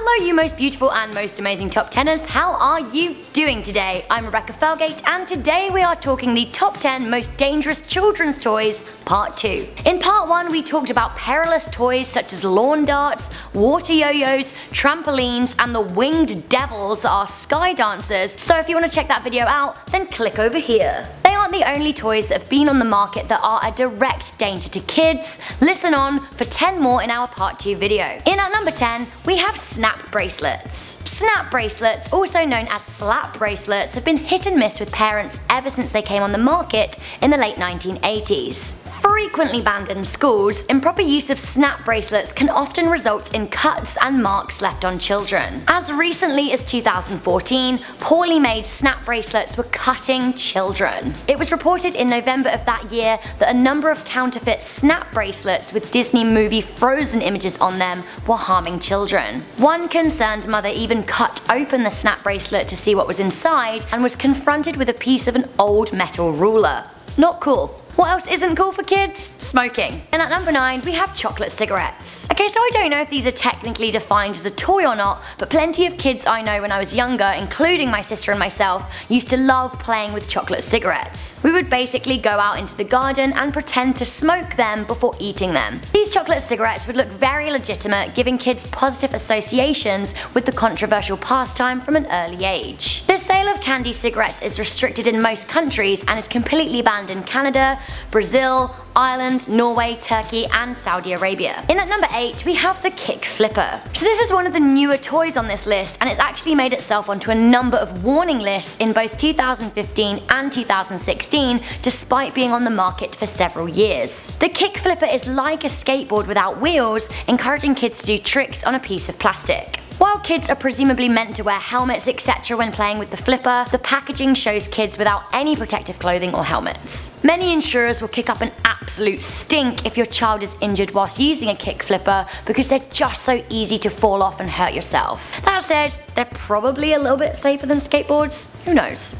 Hello you most beautiful and most amazing top 10ers, how are you doing today? I'm Rebecca Felgate and today we are talking the top 10 most dangerous children's toys part 2. In part 1 we talked about perilous toys such as lawn darts, water yo-yos, trampolines and the winged devils that are sky dancers, so if you want to check that video out then click over here. They aren't the only toys that have been on the market that are a direct danger to kids. Listen on for 10 more in our part 2 video. In at number 10 we have snap bracelets. Snap bracelets, also known as slap bracelets, have been hit and miss with parents ever since they came on the market in the late 1980s. Frequently banned in schools, improper use of snap bracelets can often result in cuts and marks left on children. As recently as 2014, poorly made snap bracelets were cutting children. It was reported in November of that year that a number of counterfeit snap bracelets with Disney movie Frozen images on them were harming children. One concerned mother even cut open the snap bracelet to see what was inside and was confronted with a piece of an old metal ruler. Not cool. What else isn't cool for kids? Smoking. And at number 9 we have chocolate cigarettes. Okay, so I don't know if these are technically defined as a toy or not, but plenty of kids I know when I was younger, including my sister and myself, used to love playing with chocolate cigarettes. We would basically go out into the garden and pretend to smoke them before eating them. These chocolate cigarettes would look very legitimate, giving kids positive associations with the controversial pastime from an early age. The sale of candy cigarettes is restricted in most countries and is completely banned in Canada, Brazil, Ireland, Norway, Turkey and Saudi Arabia. In at number 8 we have the kick flipper. So this is one of the newer toys on this list and it's actually made itself onto a number of warning lists in both 2015 and 2016 despite being on the market for several years. The kick flipper is like a skateboard without wheels, encouraging kids to do tricks on a piece of plastic. While kids are presumably meant to wear helmets etc. when playing with the flipper, the packaging shows kids without any protective clothing or helmets. Many insurers will kick up an absolute stink if your child is injured whilst using a kick flipper because they're just so easy to fall off and hurt yourself. That said, they're probably a little bit safer than skateboards, who knows.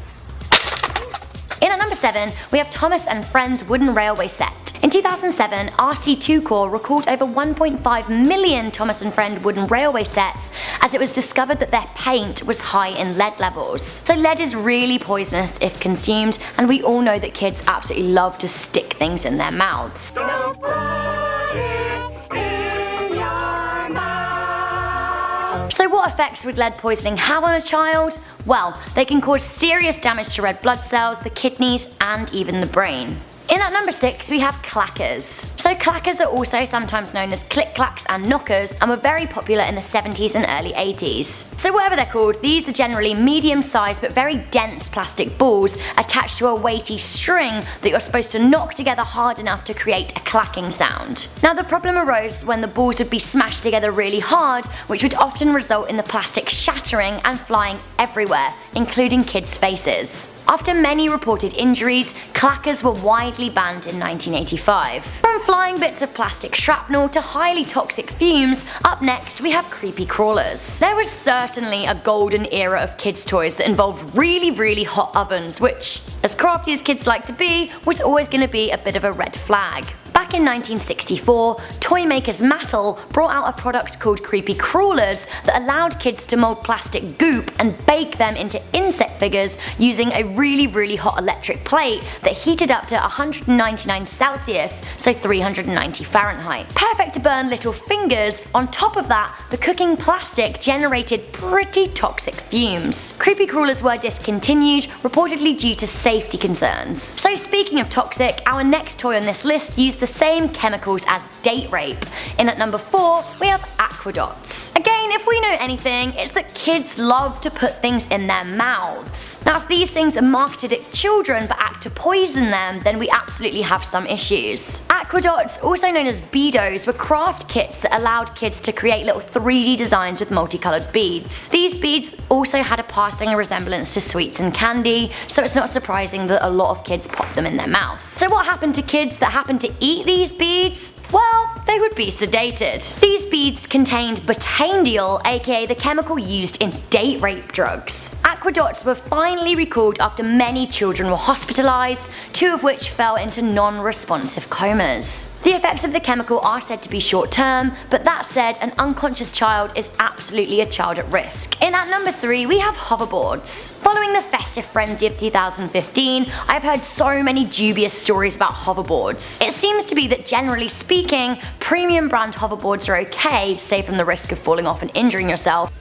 In at number 7 we have Thomas and Friends wooden railway set. In 2007, RC2 Corps recalled over 1.5 million Thomas and Friend wooden railway sets as it was discovered that their paint was high in lead levels. So lead is really poisonous if consumed, and we all know that kids absolutely love to stick things in their mouths. Don't put it in your mouth. So what effects would lead poisoning have on a child? Well, they can cause serious damage to red blood cells, the kidneys and even the brain. In at number 6 we have clackers. So clackers are also sometimes known as click clacks and knockers and were very popular in the 70s and early 80s. So whatever they're called, these are generally medium sized but very dense plastic balls attached to a weighty string that you're supposed to knock together hard enough to create a clacking sound. Now the problem arose when the balls would be smashed together really hard, which would often result in the plastic shattering and flying everywhere, including kids' faces. After many reported injuries, clackers were widely banned in 1985. From flying bits of plastic shrapnel to highly toxic fumes, up next we have creepy crawlers. There was certainly a golden era of kids' toys that involved really hot ovens, which, as crafty as kids like to be, was always going to be a bit of a red flag. Back in 1964, toy makers Mattel brought out a product called creepy crawlers that allowed kids to mold plastic goop and bake them into insect figures using a really hot electric plate that heated up to 199 Celsius, so 390 Fahrenheit. Perfect to burn little fingers. On top of that, the cooking plastic generated pretty toxic fumes. Creepy crawlers were discontinued, reportedly due to safety concerns. So speaking of toxic, our next toy on this list used the same chemicals as date rape. In at number 4 we have Aqua Dots. Again, if we know anything, it's that kids love to put things in their mouths. Now if these things are marketed at children but act to poison them, then we absolutely have some issues. Aqua Dots, also known as beados, were craft kits that allowed kids to create little 3D designs with multicolored beads. These beads also had a passing resemblance to sweets and candy, so it's not surprising that a lot of kids pop them in their mouth. So what happened to kids that happened to eat these beads? Well, they would be sedated. These beads contained butanediol, aka the chemical used in date rape drugs. Aqua Dots were finally recalled after many children were hospitalized, 2 of which fell into non-responsive comas. The effects of the chemical are said to be short term, but that said, an unconscious child is absolutely a child at risk. In at number 3 we have hoverboards. Following the festive frenzy of 2015, I've heard so many dubious stories about hoverboards. It seems to be that generally speaking, premium brand hoverboards are okay, save from the risk of falling off and injuring yourself.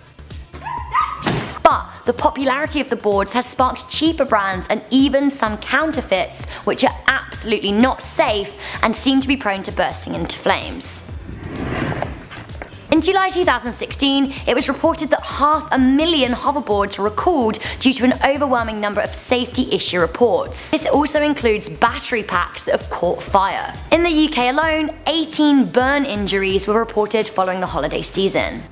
But the popularity of the boards has sparked cheaper brands and even some counterfeits, which are absolutely not safe and seem to be prone to bursting into flames. In July 2016, it was reported that 500,000 hoverboards were recalled due to an overwhelming number of safety issue reports. This also includes battery packs that have caught fire. In the UK alone, 18 burn injuries were reported following the holiday season.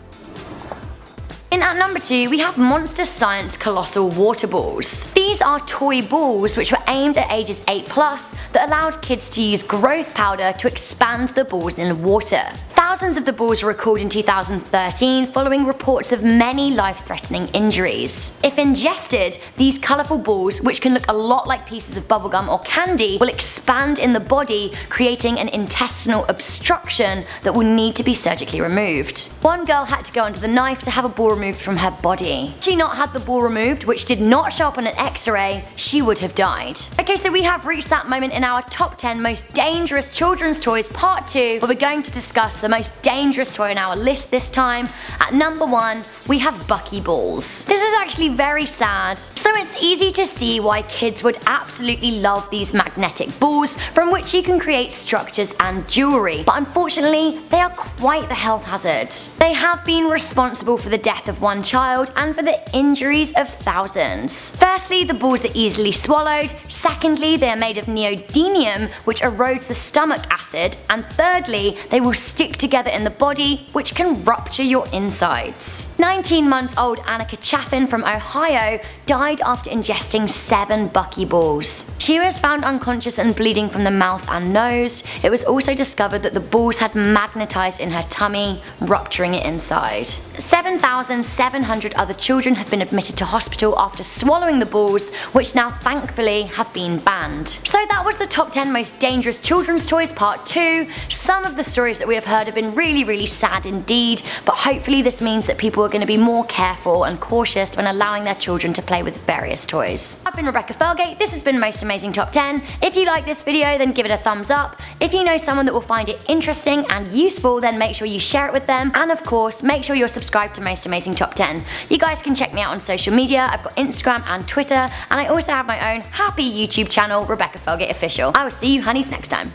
In at number 2 we have Monster Science Colossal water balls. These are toy balls which were aimed at ages 8+ that allowed kids to use growth powder to expand the balls in water. Thousands of the balls were recalled in 2013 following reports of many life-threatening injuries. If ingested, these colourful balls, which can look a lot like pieces of bubblegum or candy, will expand in the body, creating an intestinal obstruction that will need to be surgically removed. One girl had to go under the knife to have a ball removed from her body. Had she not had the ball removed, which did not show up on an X-ray, she would have died. Okay, so we have reached that moment in our top 10 most dangerous children's toys part 2, where we're going to discuss the most dangerous toy on our list this time. At number 1 we have buckyballs. This is actually very sad. So it's easy to see why kids would absolutely love these magnetic balls from which you can create structures and jewellery, but unfortunately they are quite the health hazard. They have been responsible for the death of one child and for the injuries of thousands. Firstly, the balls are easily swallowed. Secondly, they are made of neodymium, which erodes the stomach acid. And thirdly, they will stick together in the body, which can rupture your insides. 19-month-old Annika Chaffin from Ohio died after ingesting 7 buckyballs. She was found unconscious and bleeding from the mouth and nose. It was also discovered that the balls had magnetized in her tummy, rupturing it inside. 7,700 other children have been admitted to hospital after swallowing the balls, which now thankfully have been banned. So that was the top 10 most dangerous children's toys part 2. Some of the stories that we have heard have been really sad indeed, but hopefully this means that people are going to be more careful and cautious when allowing their children to play with various toys. I've been Rebecca Felgate, this has been Most Amazing Top 10. If you like this video then give it a thumbs up. If you know someone that will find it interesting and useful then make sure you share it with them, and of course make sure you're subscribed to Most Amazing Top 10. You guys can check me out on social media. I've got Instagram and Twitter, and I also have my own happy YouTube channel, Rebecca Felgate Official. I will see you honeys next time.